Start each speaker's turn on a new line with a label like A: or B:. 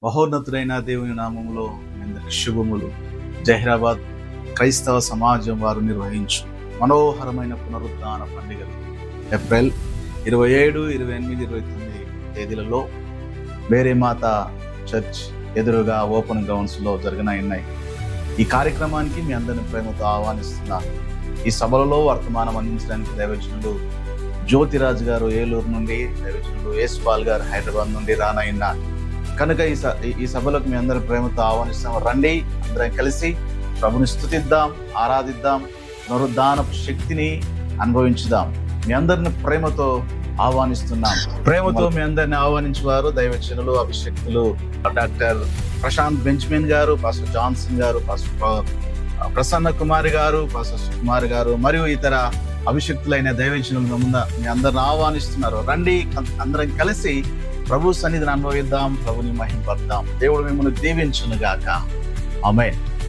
A: మహోన్నతుడైన దేవుని నామములో మీ అందరికి శుభములు. జహీరాబాద్ క్రైస్తవ సమాజం వారు నిర్వహించు మనోహరమైన పునరుద్ధాన పండుగలు ఏప్రిల్ 27, 28, 29 తేదీలలో మేరీమాత చర్చ్ ఎదురుగా ఓపెన్ గ్రౌండ్స్లో జరగనున్నాయి. ఈ కార్యక్రమానికి మీ అందరిని ప్రేమతో ఆహ్వానిస్తున్నారు. ఈ సభలలో వర్తమానం అందించడానికి దైవజనులు జ్యోతిరాజు గారు ఏలూరు నుండి, దైవజనులు యేసుపాల్ గారు హైదరాబాద్ నుండి రానయ్యున్నారు. కనుక ఈ సభలకు మీ అందరి ప్రేమతో ఆహ్వానిస్తాం. రండి, అందరం కలిసి ప్రభుని స్తుతిద్దాం, ఆరాధిద్దాం, పునరుద్ధానపు శక్తిని అనుభవించుదాం. మీ అందరిని ప్రేమతో ఆహ్వానిస్తున్నాం. ప్రేమతో మీ అందరిని ఆహ్వానించేవారు దైవజనులు, అభిషక్తులు డాక్టర్ ప్రశాంత్ బెంజమిన్ గారు, పాస్టర్ జాన్సన్ గారు, పాస్టర్ ప్రసన్న కుమారి గారు, పాస్టర్ సుకుమార్ గారు మరియు ఇతర అభిషక్తులైన దైవజనుల ముందు మీ అందరిని ఆహ్వానిస్తున్నారు. రండి, అందరం కలిసి ప్రభు సన్నిధిని అనుభవిద్దాం, ప్రభుని మహిమపడదాం. దేవుడు మిమ్మల్ని దీవించును గాక. ఆమేన్.